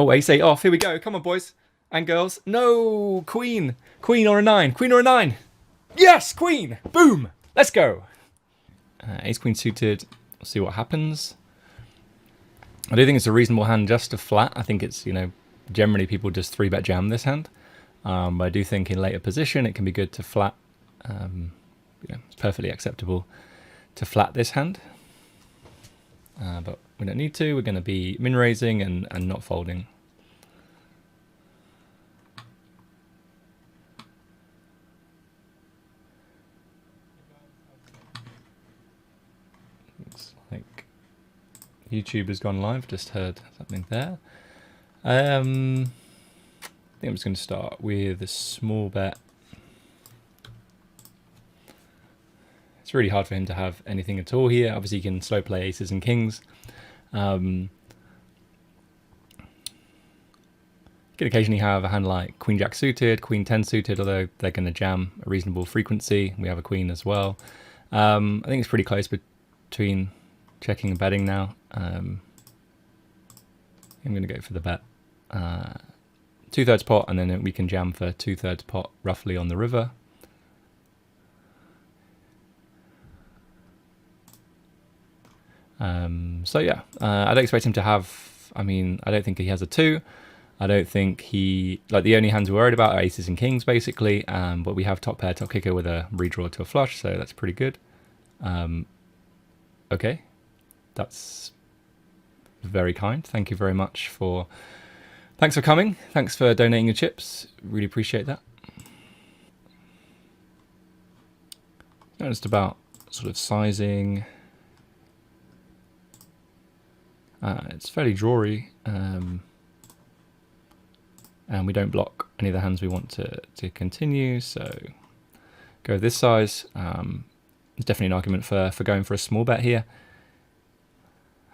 Oh, ace 8 off. Here we go. Come on, boys and girls. No, queen. Queen or a 9. Queen or a 9. Yes, queen. Boom. Let's go. Ace queen suited. We'll see what happens. I do think it's a reasonable hand just to flat. I think it's, generally people just 3-bet jam this hand. But I do think in later position it can be good to flat. It's perfectly acceptable to flat this hand. But we don't need to. We're going to be min raising and not folding. Looks like YouTube has gone live. Just heard something there. I think I'm just going to start with a small bet. It's really hard for him to have anything at all here. Obviously, he can slow play aces and kings. He can occasionally have a hand like Queen Jack suited, Queen 10 suited, although they're going to jam a reasonable frequency. We have a queen as well. I think it's pretty close between checking and betting now. I'm going to go for the bet. 2/3 pot, and then we can jam for 2/3 pot roughly on the river. So yeah, I don't expect him to have, I don't think he has a 2. I don't think the only hands we're worried about are aces and kings basically, but we have top pair, top kicker with a redraw to a flush, so that's pretty good. Okay, that's very kind. Thank you very much thanks for coming. Thanks for donating your chips. Really appreciate that. Now just about sort of sizing. It's fairly drawy, and we don't block any of the hands we want to continue, so go this size. There's definitely an argument for going for a small bet here,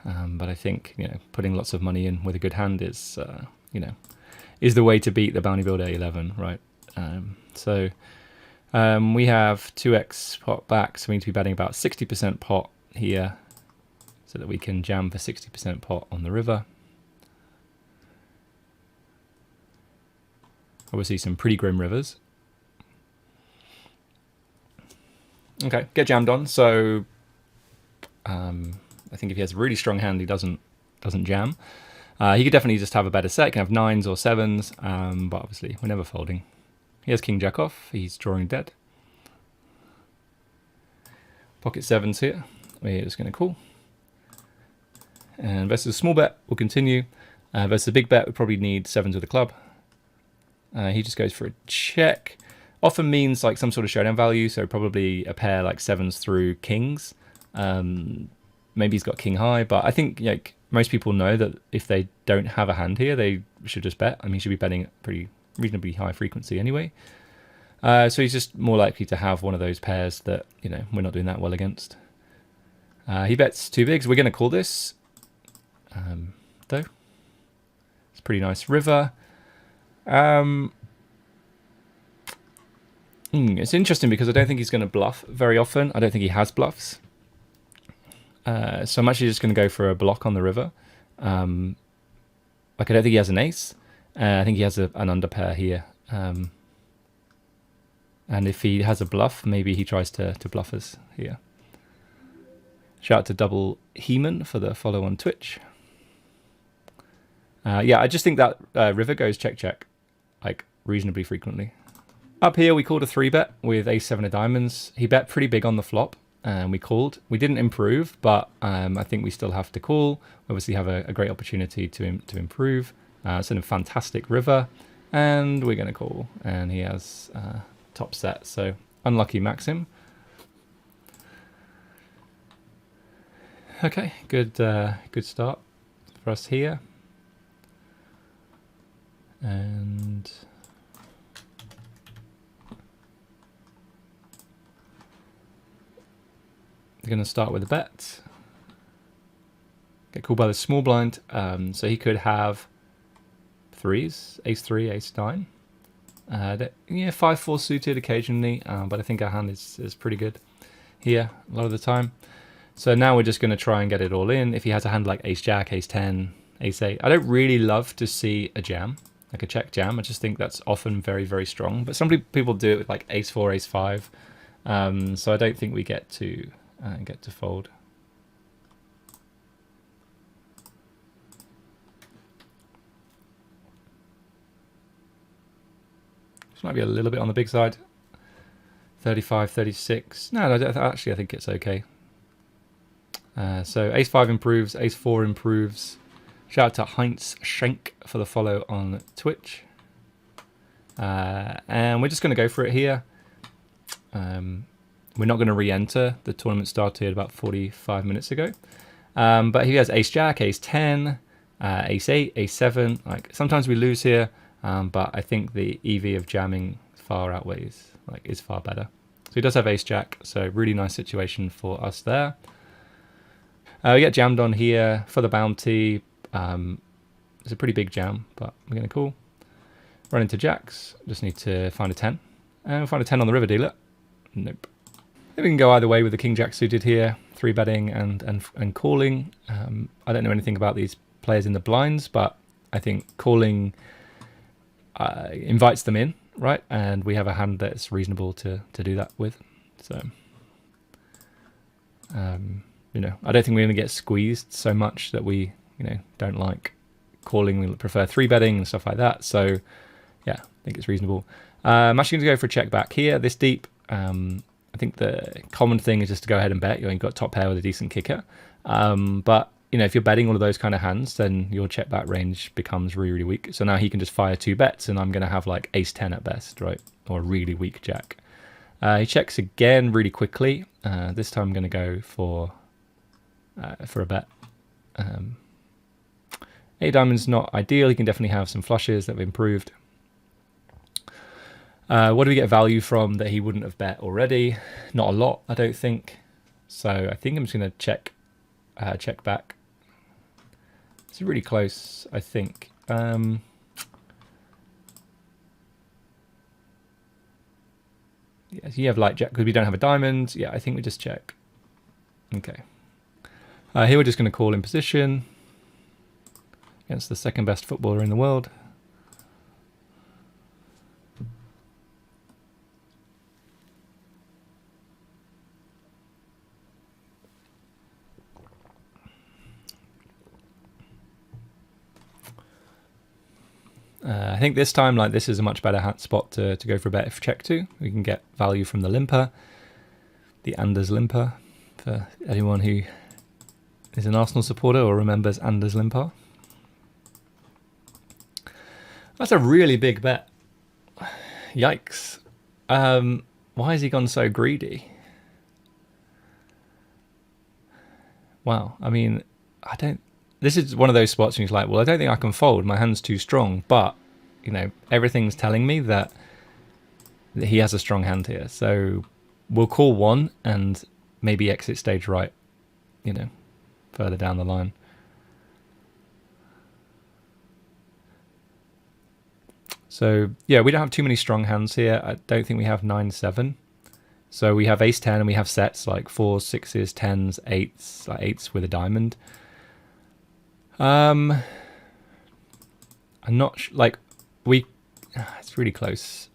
but I think putting lots of money in with a good hand is is the way to beat the Bounty Builder 11, right? So we have 2x pot back, so we need to be betting about 60% pot here, so that we can jam for 60% pot on the river. Obviously some pretty grim rivers. Okay, get jammed on. So I think if he has a really strong hand, he doesn't jam. He could definitely just have a better set. He can have 9s or 7s, but obviously we're never folding. He has king jack off. He's drawing dead. Pocket 7s here. We're just going to call. And versus a small bet, we'll continue. Versus a big bet, we probably need 7s with a club. He just goes for a check. Often means like some sort of showdown value, so probably a pair like 7s through kings. Maybe he's got king high, but I think most people know that if they don't have a hand here, they should just bet. He should be betting pretty reasonably high frequency anyway. So he's just more likely to have one of those pairs that we're not doing that well against. He bets 2 bigs. We're going to call this. Though it's a pretty nice river. It's interesting because I don't think he's going to bluff very often. I don't think he has bluffs. So I'm actually just going to go for a block on the river. I don't think he has an ace. I think he has an underpair here. And if he has a bluff, maybe he tries to bluff us here. Shout out to Double Heman for the follow on Twitch. Yeah, I just think that river goes check reasonably frequently. Up here we called a 3-bet with ace 7 of diamonds. He bet pretty big on the flop and we called. We didn't improve, but I think we still have to call. We obviously have a great opportunity to improve. It's in a fantastic river and we're going to call. And he has top set, so unlucky Maxim. Okay, good start for us here. And we're going to start with a bet. Get called by the small blind. So he could have 3s, ace 3, ace 9. Yeah, 5-4 suited occasionally, but I think our hand is pretty good here a lot of the time. So now we're just going to try and get it all in. If he has a hand like ace jack, ace 10, ace 8. I don't really love to see a jam, like a check jam. I just think that's often very, very strong. But some people do it with like ace 4, ace 5. So I don't think we get to fold. This might be a little bit on the big side. 35, 36. No, actually I think it's okay. So ace 5 improves, ace 4 improves. Shout out to Heinz Schenk for the follow on Twitch. And we're just going to go for it here. We're not going to re-enter. The tournament started about 45 minutes ago. But he has ace jack, ace 10, ace 8, ace 7. Like sometimes we lose here, but I think the EV of jamming far outweighs, is far better. So he does have ace jack, so really nice situation for us there. We get jammed on here for the bounty. It's a pretty big jam, but we're going to call. Run into jacks. Just need to find a 10. And we'll find a 10 on the river dealer. Nope. I think we can go either way with the king jack suited here. 3-betting and calling. I don't know anything about these players in the blinds, but I think calling invites them in, right? And we have a hand that's reasonable to do that with. So, you know, I don't think we're going to get squeezed so much that we, you know, don't like calling. We prefer 3-betting and stuff like that. So, yeah, I think it's reasonable. I'm actually going to go for a check back here, this deep. I think the common thing is just to go ahead and bet. You've got top pair with a decent kicker. But, you know, if you're betting all of those kind of hands, then your check back range becomes really, really weak. So now he can just fire 2 bets and I'm going to have like ace 10 at best, right? Or a really weak jack. He checks again really quickly. This time I'm going to go for a bet. 8 diamonds not ideal. He can definitely have some flushes that have improved. What do we get value from that he wouldn't have bet already? Not a lot, I don't think. So I think I'm just going to check back. It's really close, I think. Yeah, so you have like jack because we don't have a diamond. Yeah, I think we just check. Okay. Here we're just going to call in position against the second best footballer in the world. I think this time, like, this is a much better spot to go for a bet if check 2. We can get value from the limper, the Anders limper, for anyone who is an Arsenal supporter or remembers Anders limper. That's a really big bet. Yikes. Why has he gone so greedy? Wow, I mean, this is one of those spots when he's like, well, I don't think I can fold. My hand's too strong. But, you know, everything's telling me that he has a strong hand here. So we'll call 1 and maybe exit stage right, you know, further down the line. So, yeah, we don't have too many strong hands here. I don't think we have 9-7. So we have ace 10 and we have sets like 4s, 6s, 10s, 8s, like 8s with a diamond. I'm not like it's really close.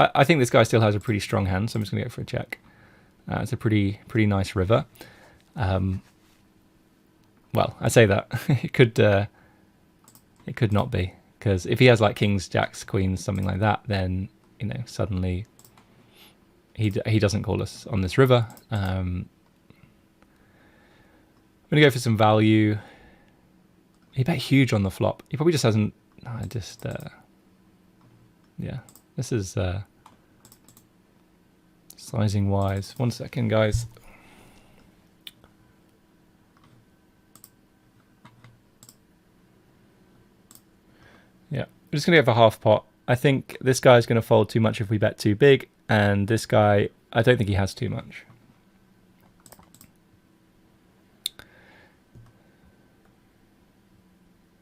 I think this guy still has a pretty strong hand, so I'm just gonna go for a check. It's a pretty nice river. Well, I say that it could not be, because if he has like kings, jacks, queens, something like that, then, you know, suddenly he doesn't call us on this river. I'm gonna go for some value. He bet huge on the flop. He probably just hasn't. Yeah, this is sizing wise. 1 second, guys. Yeah, I'm just gonna go for half pot. I think this guy's gonna fold too much if we bet too big, and this guy, I don't think he has too much.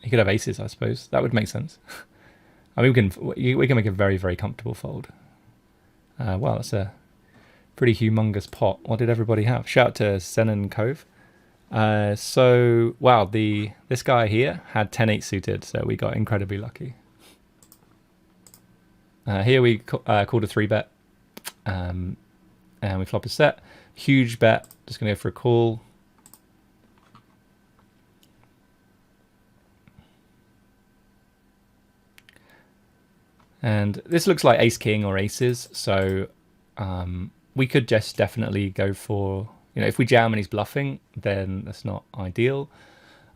He could have aces, I suppose. That would make sense. I mean, we can make a very, very comfortable fold. Wow, that's a pretty humongous pot. What did everybody have? Shout out to Senan Cove. So wow, this guy here had 10-8 suited, so we got incredibly lucky. Here we called a 3-bet, and we flop a set. Huge bet, just gonna go for a call. And this looks like ace king or aces, so we could just definitely go for, if we jam and he's bluffing, then that's not ideal.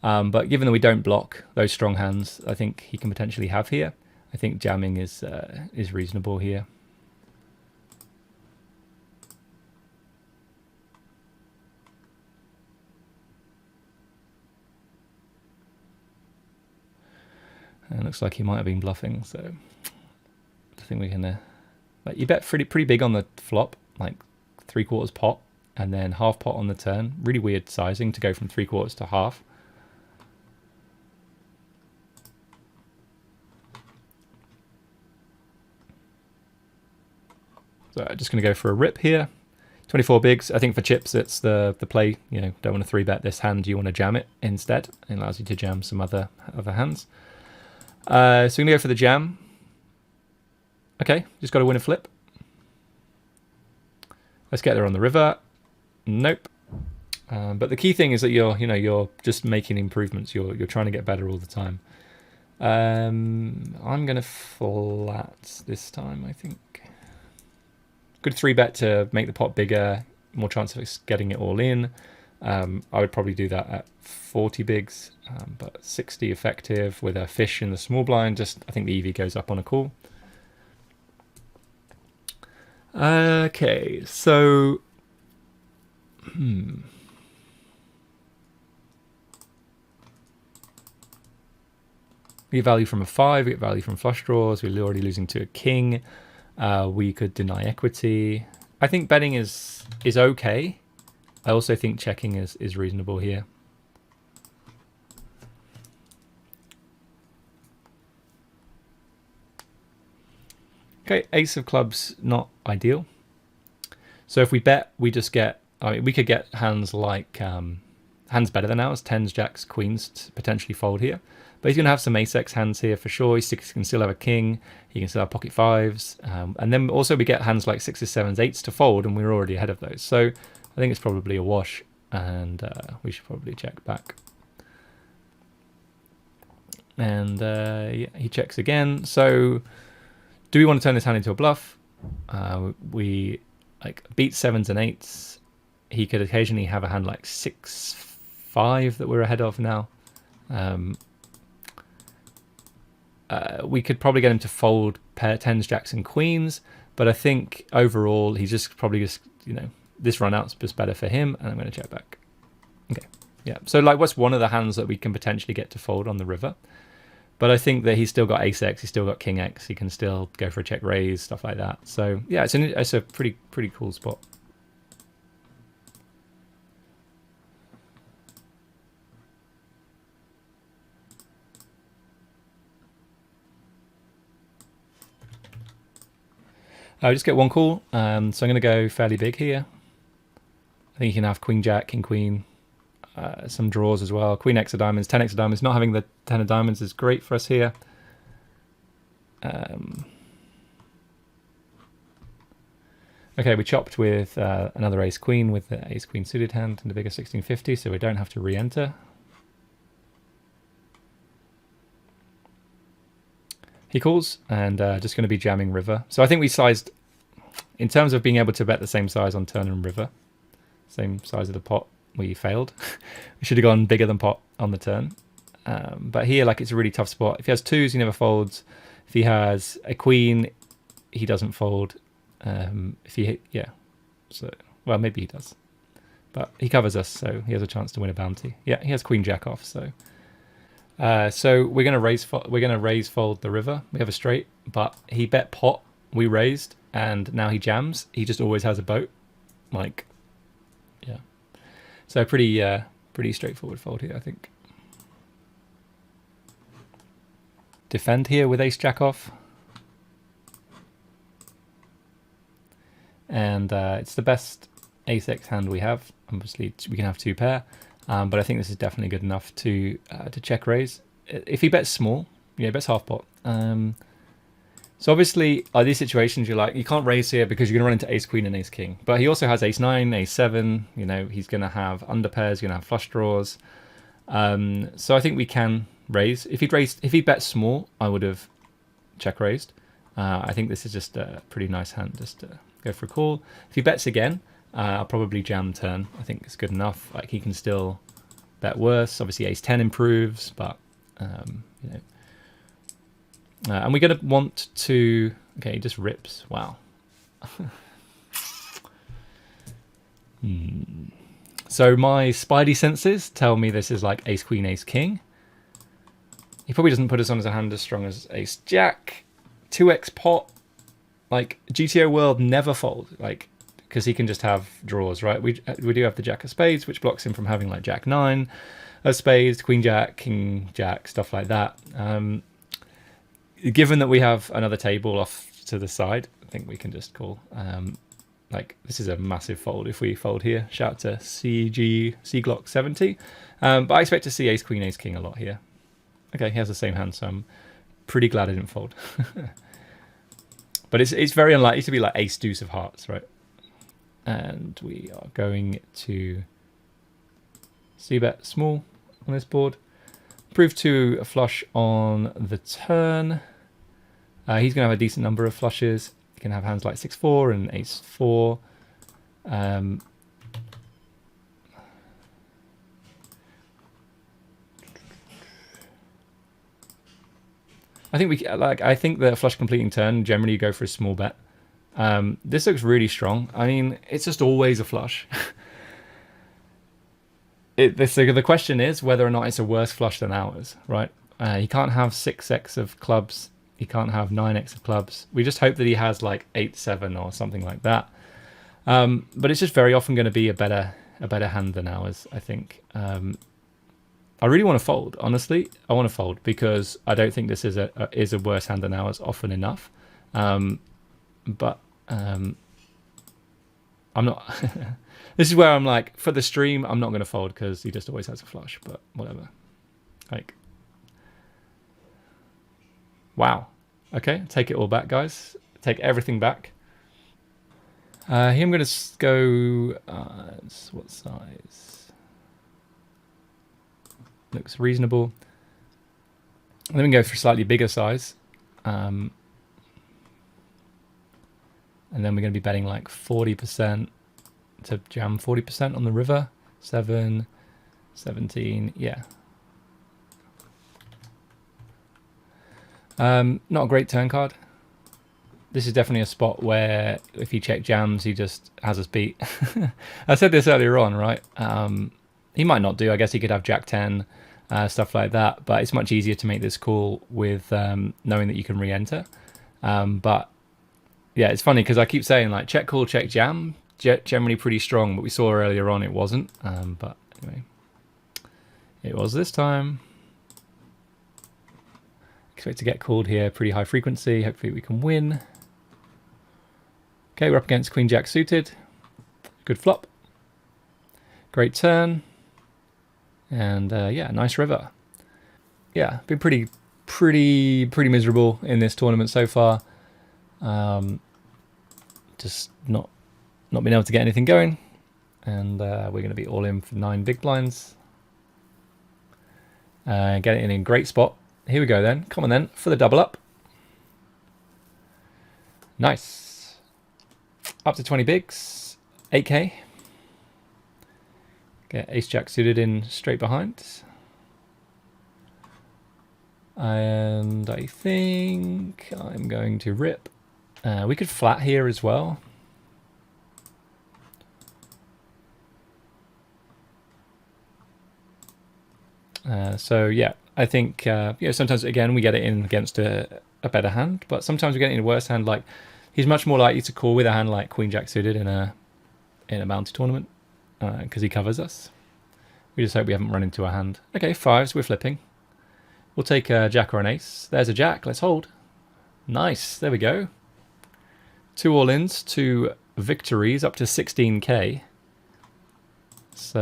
But given that we don't block those strong hands, I think he can potentially have here. I think jamming is reasonable here. And it looks like he might have been bluffing, so I think we're gonna. Like, you bet pretty big on the flop, like 3/4 pot, and then half pot on the turn. Really weird sizing to go from 3/4 to half. So I'm just going to go for a rip here. 24 bigs. I think for chips, it's the play. Don't want to 3-bet this hand. You want to jam it instead. It allows you to jam some other hands. So we're going to go for the jam. Okay, just got to win a flip. Let's get there on the river. Nope. But the key thing is that you're just making improvements. You're trying to get better all the time. I'm going to flat this time, I think. Good 3-bet to make the pot bigger, more chance of getting it all in. I would probably do that at 40 bigs, but 60 effective with a fish in the small blind. I think the EV goes up on a call. Okay, so we get value from a 5, we get value from flush draws, we're already losing to a king. We could deny equity. I think betting is okay. I also think checking is reasonable here. Okay, ace of clubs, not ideal. So if we bet, we just get, we could get hands like, hands better than ours, 10s, jacks, queens to potentially fold here. But he's going to have some ace-x hands here for sure. He can still have a king. He can still have pocket 5s. And then also we get hands like 6s, 7s, 8s to fold, and we're already ahead of those. So I think it's probably a wash, and we should probably check back. And yeah, he checks again. So do we want to turn this hand into a bluff? We beat 7s and 8s. He could occasionally have a hand like 6-5 that we're ahead of now. We could probably get him to fold pair 10s, jacks, and queens, but I think overall he's just probably this run out's just better for him, and I'm going to check back. Okay, yeah. So what's one of the hands that we can potentially get to fold on the river? But I think that he's still got ace-x, he's still got king-x, he can still go for a check raise, stuff like that. So yeah, it's a pretty cool spot. I just get one call, so I'm going to go fairly big here. I think you can have queen jack, king queen, some draws as well. Queen x of diamonds, 10x of diamonds. Not having the 10 of diamonds is great for us here. Okay, we chopped with another ace queen with the ace queen suited hand and the bigger 1650, so we don't have to re-enter. He calls, and just going to be jamming river. So I think we sized, in terms of being able to bet the same size on turn and river, same size of the pot, we failed. We should have gone bigger than pot on the turn. But here, it's a really tough spot. If he has 2s, he never folds. If he has a queen, he doesn't fold. Well, maybe he does. But he covers us, so he has a chance to win a bounty. Yeah, he has queen jack off, so... So we're gonna raise fold the river. We have a straight, but he bet pot. We raised, and now he jams. He just always has a boat, yeah. So pretty straightforward fold here, I think. Defend here with ace jack off, and it's the best ace-x hand we have. Obviously, we can have 2 pair. but I think this is definitely good enough to check raise. If he bets small, yeah, bets half pot. So obviously, these situations you're like, you can't raise here because you're going to run into ace queen and ace king. But he also has ace nine, ace seven. You know, he's going to have under pairs, going to have flush draws. So I think we can raise. If he bet small, I would have check raised. I think this is just a pretty nice hand just to go for a call. If he bets again, I'll probably jam turn. I think it's good enough. Like, he can still bet worse. Obviously, ace 10 improves, but you know. And we're going to want to... Okay, he just rips. Wow. So my spidey senses tell me this is like ace queen, ace king. He probably doesn't put us on as a hand as strong as ace jack. 2x pot. Like, GTO world never fold. Like, because he can just have draws, right? We do have the jack of spades, which blocks him from having like jack 9 of spades, queen jack, king jack, stuff like that. Given that we have another table off to the side, I think we can just call. Like, this is a massive fold if we fold here. Shout out to CGlock 70. But I expect to see ace queen, ace king a lot here. Okay, he has the same hand, so I'm pretty glad I didn't fold. But it's very unlikely to be like ace deuce of hearts, right? And we are going to c-bet small on this board. Prove to a flush on the turn. He's going to have a decent number of flushes. He can have hands like 6-4 and ace-4. I think the flush completing turn generally you go for a small bet. This looks really strong. I mean, it's just always a flush. The question is whether or not it's a worse flush than ours, right? He can't have 6x of clubs. He can't have 9x of clubs. We just hope that he has like 8-7 or something like that. But it's just very often going to be a better hand than ours, I think. I really want to fold, honestly. I want to fold because I don't think this is a worse hand than ours often enough. But I'm not... This is where I'm like, for the stream, I'm not going to fold because he just always has a flush, but whatever. Like, wow. Okay, take it all back, guys. Take everything back. Here I'm going to go, what size? Looks reasonable. And then we can go for a slightly bigger size. And then we're going to be betting like 40%. To jam 40% on the river. 7, 17, yeah. Not a great turn card. This is definitely a spot where if he check jams, he just has us beat. I said this earlier on, right? He might not do. I guess he could have jack 10, stuff like that. But it's much easier to make this call with knowing that you can re-enter. But yeah, it's funny because I keep saying like check call, check jam. Generally pretty strong, but we saw earlier on it wasn't. But anyway, it was this time. Expect to get called here, pretty high frequency. Hopefully we can win. Okay, we're up against queen jack suited. Good flop. Great turn. And yeah, nice river. Yeah, been pretty miserable in this tournament so far. Just not been able to get anything going, and we're going to be all in for 9 big blinds. Get it in a great spot. Here we go then. Come on then for the double up. Nice. Up to 20 bigs. 8k. Get ace jack suited in straight behind. And I think I'm going to rip. We could flat here as well. So yeah, I think sometimes again we get it in against a better hand, but sometimes we get it in a worse hand. Like he's much more likely to call with a hand like queen jack suited in a bounty tournament because he covers us. We just hope we haven't run into a hand. Okay, 5s, we're flipping. We'll take a jack or an ace. There's a jack. Let's hold. Nice. There we go. 2 all-ins, 2 victories, up to 16k. It's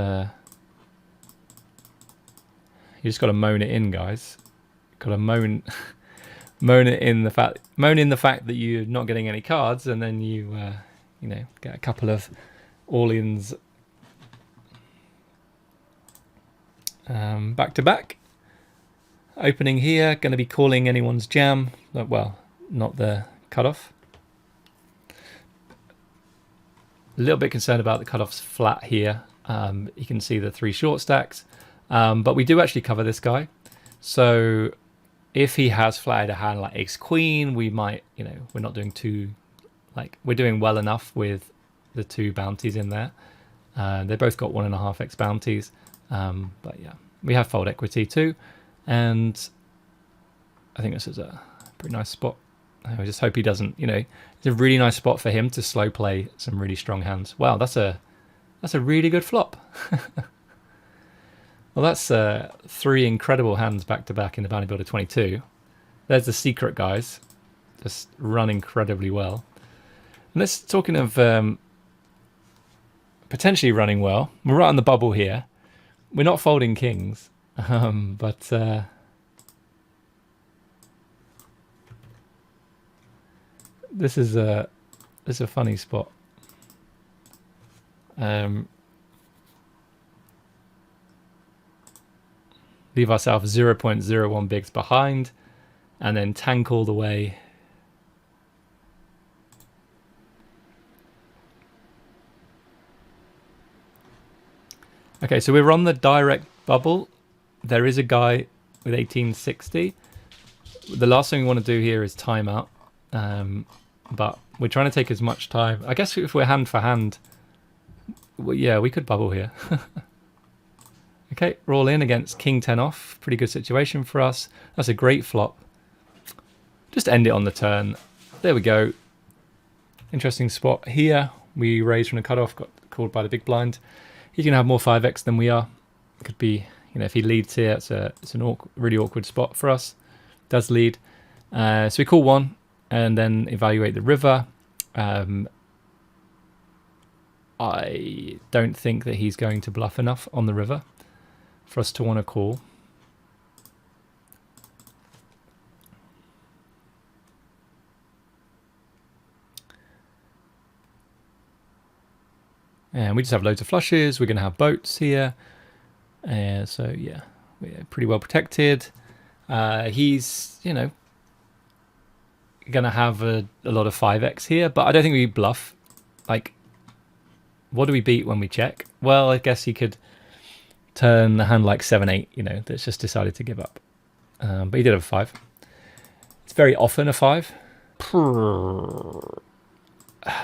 You just got to moan it in, guys. Got to moan in the fact that you're not getting any cards, and then you get a couple of all-ins back to back. Opening here, going to be calling anyone's jam. Well, not the cutoff. A little bit concerned about the cutoff's flat here. You can see the 3 short stacks, but we do actually cover this guy. So if he has flatted a hand like ace queen, we might, we're not doing too, we're doing well enough with the 2 bounties in there. They both got 1.5x bounties, but yeah, we have fold equity too, and I think this is a pretty nice spot. I just hope he doesn't, it's a really nice spot for him to slow play some really strong hands. Wow, that's a really good flop. Well, that's 3 incredible hands back to back in the Bounty Builder 22. There's the secret, guys. Just run incredibly well. And let's talking of potentially running well. We're right on the bubble here. We're not folding kings, but this is a funny spot. Leave ourselves 0.01 bigs behind, and then tank all the way. Okay, so we're on the direct bubble. There is a guy with 1860. The last thing we want to do here is time out, but we're trying to take as much time. I guess if we're hand for hand, well, yeah, we could bubble here. Okay, we're all in against king 10 off. Pretty good situation for us. That's a great flop. Just end it on the turn. There we go. Interesting spot here. We raised from the cutoff, got called by the big blind. He's going to have more 5x than we are. Could be, if he leads here, it's a really awkward spot for us. Does lead. So we call 1 and then evaluate the river. I don't think that he's going to bluff enough on the river for us to want to call. And we just have loads of flushes. We're going to have boats here. So yeah, we're pretty well protected. He's, going to have a lot of 5x here, but I don't think we bluff. What do we beat when we check? Well, I guess he could turn a hand like 7-8, that's just decided to give up. But he did have a 5. It's very often a 5.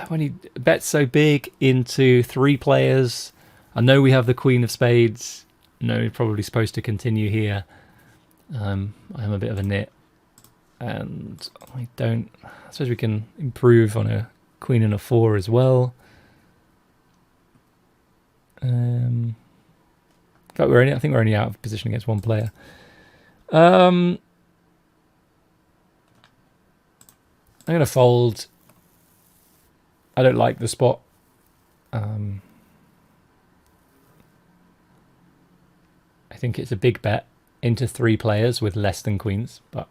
When he bets so big into 3 players, I know we have the Queen of Spades. No, he's probably supposed to continue here. I am a bit of a nit, and I suppose we can improve on a Queen and a 4 as well. In fact, I think we're only out of position against 1 player. I'm going to fold. I don't like the spot. I think it's a big bet into 3 players with less than queens, but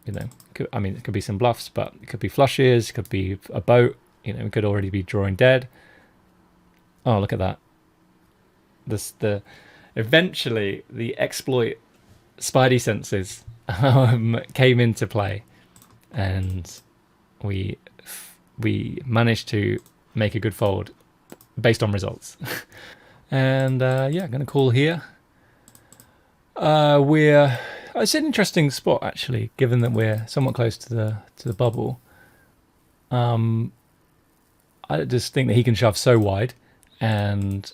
it could be some bluffs, but it could be flushes, it could be a boat. We could already be drawing dead. Oh, look at that! Eventually the exploit Spidey senses came into play, and we managed to make a good fold based on results. And yeah, going to call here. It's an interesting spot actually, given that we're somewhat close to the bubble. I just think that he can shove so wide, and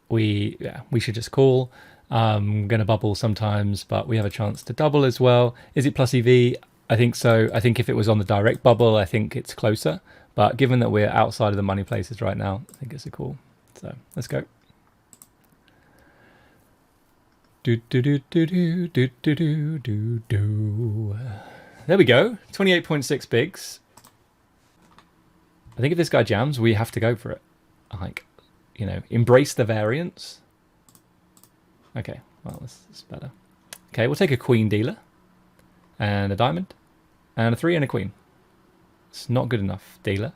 we should just call. I'm going to bubble sometimes, but we have a chance to double as well. Is it plus EV? I think so. I think if it was on the direct bubble, I think it's closer. But given that we're outside of the money places right now, I think it's a call. So let's go. There we go. 28.6 bigs. I think if this guy jams, we have to go for it. Embrace the variance. Okay, well, this is better. Okay, we'll take a queen dealer and a diamond and a 3 and a queen. It's not good enough, dealer.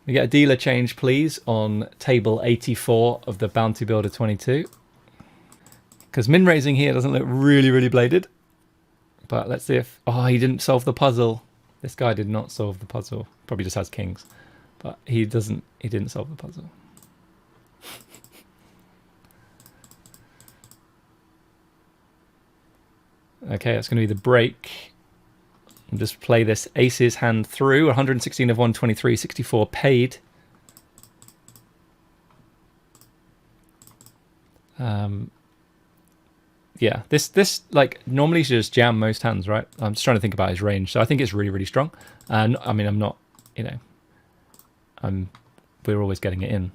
We get a dealer change, please, on table 84 of the Bounty Builder 22. Because min raising here doesn't look really, really bladed. But let's see if... Oh, he didn't solve the puzzle. This guy did not solve the puzzle. Probably just has kings. But he didn't solve the puzzle. Okay, that's going to be the break. I'll just play this aces hand through. 116 of 123, 64 paid. Yeah, this like normally should just jam most hands, right? I'm just trying to think about his range, so I think it's really, really strong. And I mean, I'm not, you know, we're always getting it in.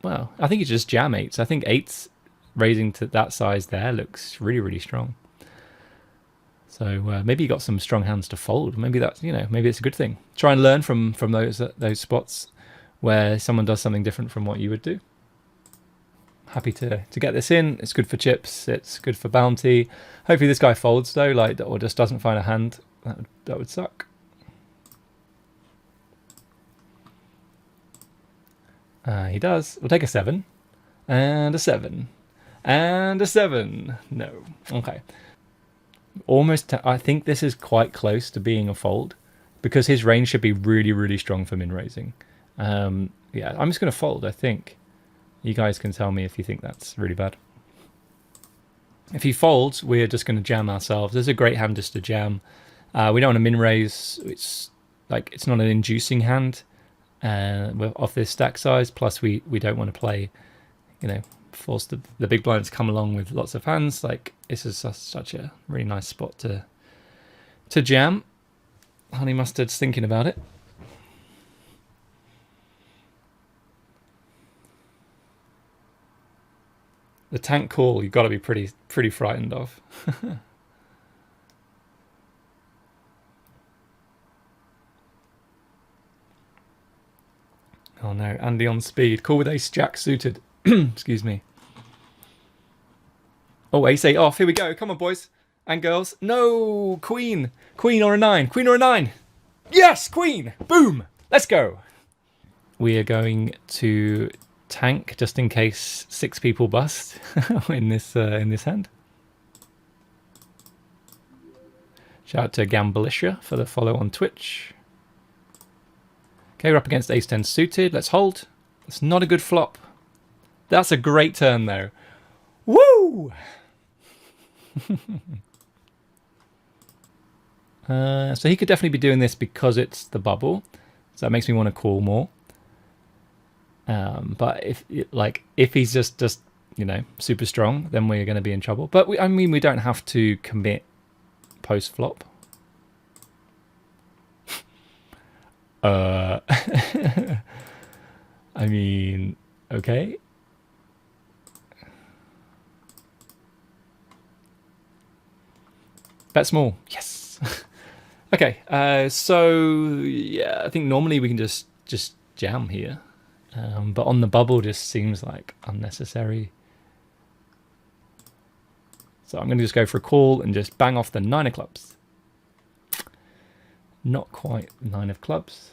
Well, I think it's just jam eights. I think eights raising to that size there looks really, really strong. So maybe you got some strong hands to fold. Maybe that's, you know, maybe it's a good thing. Try and learn from those spots where someone does something different from what you would do. Happy to get this in. It's good for chips. It's good for bounty. Hopefully this guy folds though, like, or just doesn't find a hand. That would suck. He does. We'll take a 7 and a 7 and a 7. No. Okay. Almost. I think this is quite close to being a fold because his range should be really, really strong for min raising. Yeah, I'm just going to fold, I think. You guys can tell me if you think that's really bad. If he folds, we're just going to jam ourselves. This is a great hand just to jam. We don't want to min raise. It's like it's not an inducing hand off this stack size. Plus, we don't want to play, you know, force the big blind to come along with lots of hands. Like this is such a really nice spot to jam. Honey Mustard's thinking about it. The tank call you've got to be pretty frightened of. Oh no, Andy on speed. Call with ace jack suited. Excuse me. Oh, ace 8 off. Here we go. Come on, boys and girls. No, queen. Queen or a 9. Queen or a 9. Yes, queen. Boom. Let's go. We are going to tank just in case 6 people bust in this hand. Shout out to Gamblisha for the follow on Twitch. Okay, we're up against ace 10 suited. Let's hold. It's not a good flop. That's a great turn though. Woo! So he could definitely be doing this because it's the bubble. So that makes me want to call more. But if he's just you know super strong, then we're going to be in trouble. But I mean we don't have to commit post flop. I mean, okay. Bet small, yes. Okay, so yeah, I think normally we can just jam here. But on the bubble just seems like unnecessary. So I'm going to just go for a call and just bang off the 9 of clubs. Not quite 9 of clubs.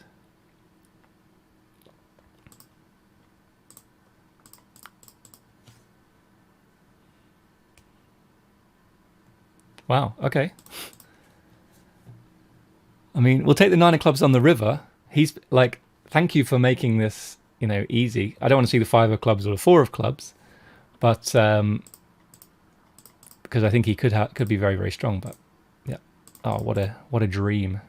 Wow, okay. I mean, we'll take the 9 of clubs on the river. He's like, thank you for making this, you know, easy. I don't want to see the 5 of clubs or the 4 of clubs, but because I think he could be very, very strong. But yeah, oh, what a dream!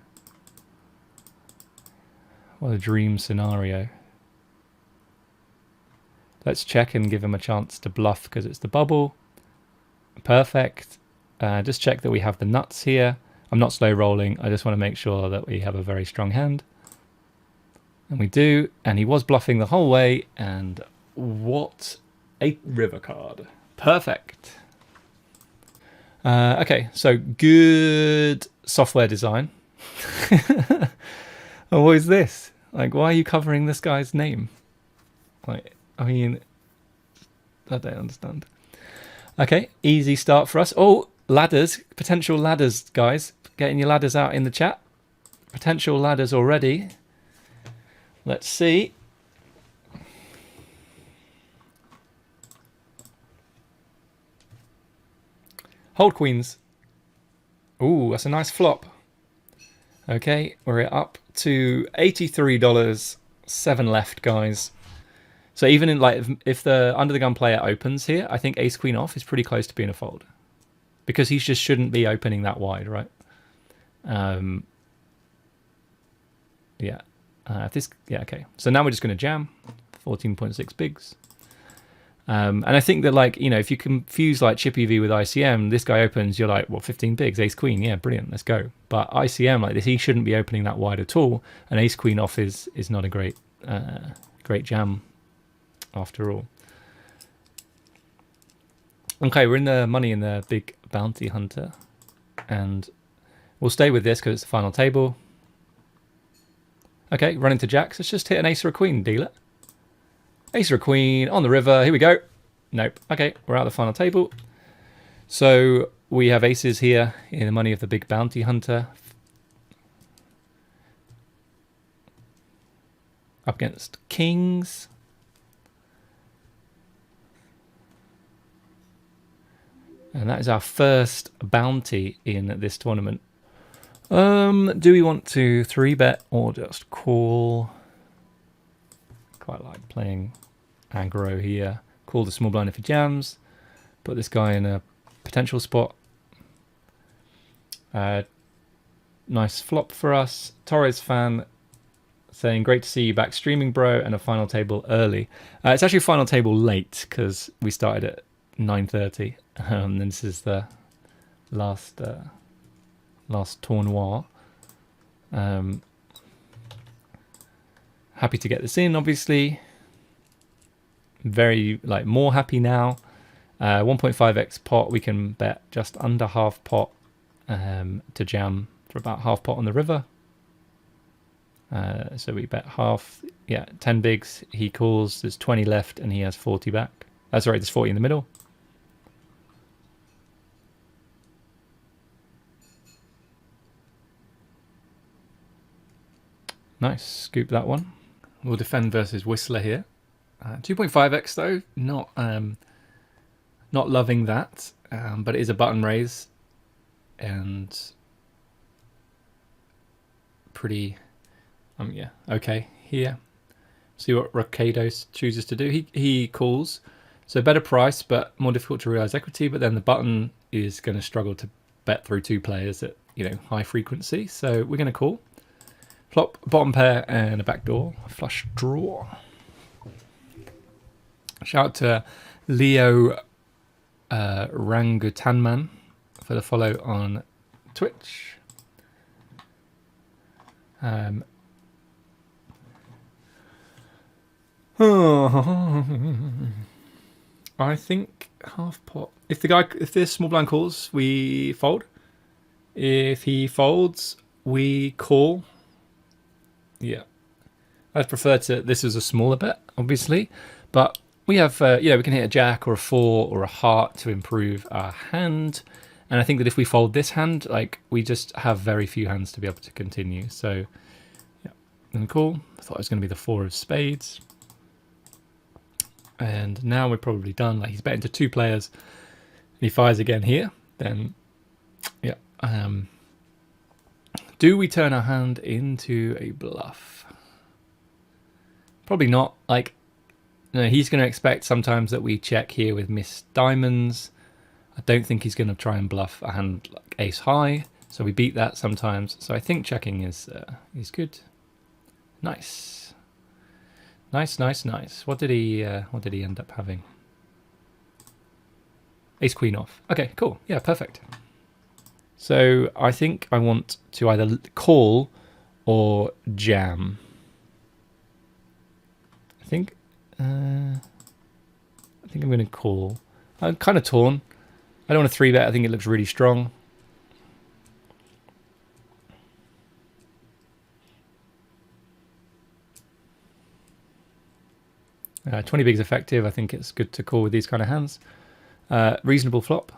What a dream scenario. Let's check and give him a chance to bluff because it's the bubble. Perfect. Just check that we have the nuts here. I'm not slow rolling. I just want to make sure that we have a very strong hand. And we do. And he was bluffing the whole way. And what a river card. Perfect. Okay, so good software design. Oh, what is this? Like, why are you covering this guy's name? Like, I mean, I don't understand. Okay, easy start for us. Oh, ladders, potential ladders, guys. Getting your ladders out in the chat. Potential ladders already. Let's see. Hold queens. Ooh, that's a nice flop. Okay, we're up to $83. 7 left, guys. So even in like if the under the gun player opens here, I think ace queen off is pretty close to being a fold, because he just shouldn't be opening that wide, right? Yeah. Okay. So now we're just going to jam 14.6 bigs. And I think that, like, you know, if you confuse like Chippy V with ICM, this guy opens, you're like, well, 15 bigs, ace queen, yeah, brilliant, let's go. But ICM, like this, he shouldn't be opening that wide at all. And ace queen off is not a great jam after all. Okay, we're in the money in the big bounty hunter, and we'll stay with this because it's the final table. Okay, run into jacks. Let's just hit an ace or a queen, dealer. Ace or a queen on the river. Here we go. Nope. Okay, we're out of the final table. So we have aces here in the money of the big bounty hunter. Up against kings. And that is our first bounty in this tournament. Do we want to 3-bet or just call? Quite like playing aggro here. Call the small blind if he jams. Put this guy in a potential spot. Nice flop for us. Torres fan saying, great to see you back streaming, bro, and a final table early. It's actually a final table late because we started at 9:30. And this is the last tournoi. Happy to get this in, obviously. Very, like, more happy now. 1.5x pot, we can bet just under half pot to jam for about half pot on the river. So we bet half, 10 bigs. He calls, there's 20 left, and he has 40 back. Sorry, there's 40 in the middle. Nice, scoop that one. We'll defend versus Whistler here. 2.5x though, not loving that, but it is a button raise and pretty, okay here. See what Rockados chooses to do. He calls, so better price, but more difficult to realize equity. But then the button is going to struggle to bet through two players at high frequency. So we're going to call. Flop, bottom pair, and a backdoor flush draw. Shout out to Leo Rangutanman for the follow on Twitch. I think half pot. If this small blind calls, we fold. If he folds, we call. Yeah, I'd prefer to. This is a smaller bet, obviously, but we have, we can hit a jack or a 4 or a heart to improve our hand. And I think that if we fold this hand, like, we just have very few hands to be able to continue. So, yeah, and cool. I thought it was going to be the 4 of spades. And now we're probably done. Like, he's betting to 2 players. And he fires again here. Then, yeah. Do we turn our hand into a bluff? Probably not. Like, he's going to expect sometimes that we check here with missed diamonds. I don't think he's going to try and bluff a hand like ace high. So we beat that sometimes. So I think checking is good. Nice. Nice, nice, nice. What did he end up having? Ace queen off. Okay, cool. Yeah, perfect. So I think I want to either call or jam. I think I'm going to call. I'm kind of torn. I don't want to 3-bet. I think it looks really strong. Uh, 20 bigs effective. I think it's good to call with these kind of hands. Reasonable flop.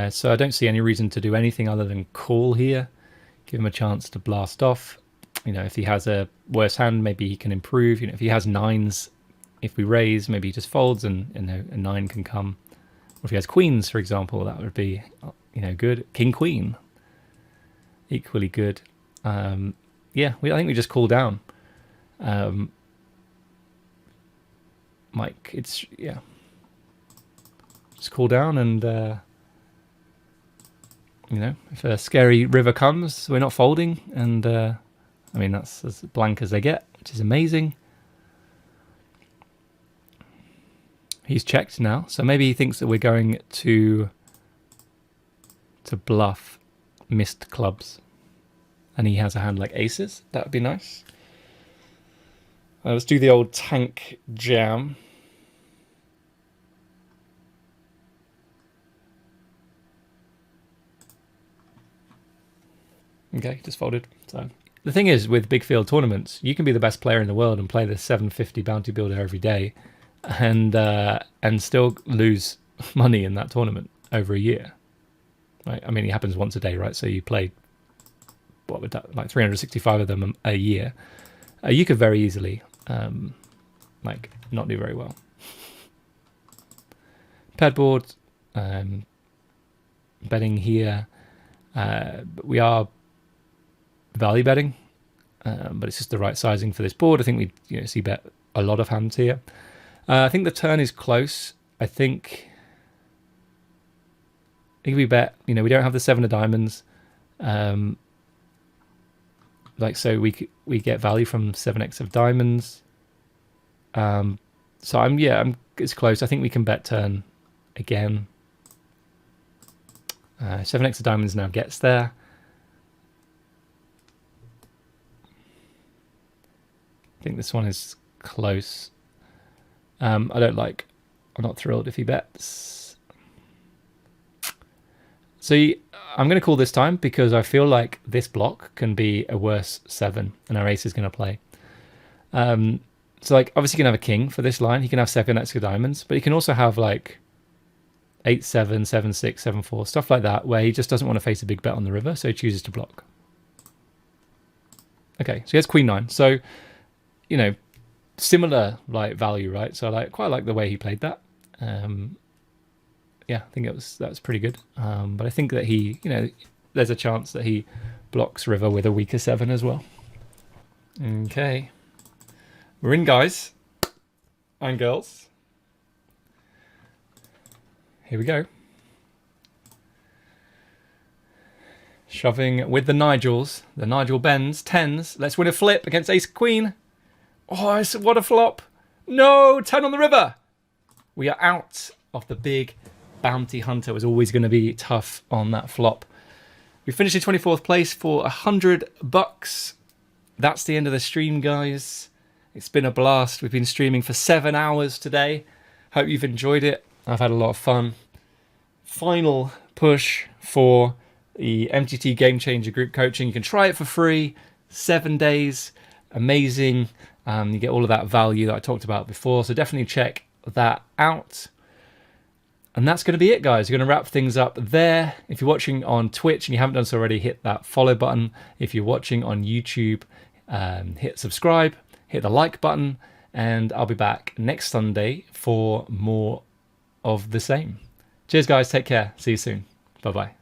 So I don't see any reason to do anything other than call here. Give him a chance to blast off. You know, if he has a worse hand, maybe he can improve. You know, if he has nines, if we raise, maybe he just folds and you know, a 9 can come. Or if he has queens, for example, that would be, you know, good. King, queen, equally good. Yeah, I think we just call down. Mike, it's, yeah. Just call down and, you know, if a scary river comes, we're not folding. And, I mean, that's as blank as they get, which is amazing. He's checked now, so maybe he thinks that we're going to bluff missed clubs. And he has a hand like aces. That would be nice. Let's do the old tank jam. Okay, just folded. So the thing is, with big field tournaments, you can be the best player in the world and play the 750 bounty builder every day, and still lose money in that tournament over a year. Right? I mean, it happens once a day, right? So you play, what would that, like 365 of them a year. You could very easily, like, not do very well. Paired board, betting here. We are value betting, but it's just the right sizing for this board. I think we see bet a lot of hands here. I think the turn is close. I think we bet, we don't have the 7 of diamonds. Like, so we get value from 7x of diamonds. So it's close. I think we can bet turn again. 7x of diamonds now gets there. I think this one is close. I'm not thrilled if he bets. So I'm going to call this time because I feel like this block can be a worse 7 and our ace is going to play. So like, obviously he can have a king for this line. He can have 7x of diamonds, but he can also have like 8-7, 7-6, 7-4, stuff like that, where he just doesn't want to face a big bet on the river, so he chooses to block. Okay, so he has queen 9. So, similar like value, right? So I quite like the way he played that. Yeah, I think that was pretty good. But I think that he, there's a chance that he blocks river with a weaker 7 as well. Okay, we're in, guys and girls. Here we go. Shoving with the Nigels, the Nigel Bens, 10s. Let's win a flip against ace queen. Oh, what a flop. No, 10 on the river. We are out of the big bounty hunter. It was always going to be tough on that flop. We finished in 24th place for $100. That's the end of the stream, guys. It's been a blast. We've been streaming for 7 hours today. Hope you've enjoyed it. I've had a lot of fun. Final push for the MTT Game Changer group coaching. You can try it for free. 7 days. Amazing. You get all of that value that I talked about before. So definitely check that out. And that's going to be it, guys. We're going to wrap things up there. If you're watching on Twitch and you haven't done so already, hit that follow button. If you're watching on YouTube, hit subscribe, hit the like button, and I'll be back next Sunday for more of the same. Cheers, guys. Take care. See you soon. Bye-bye.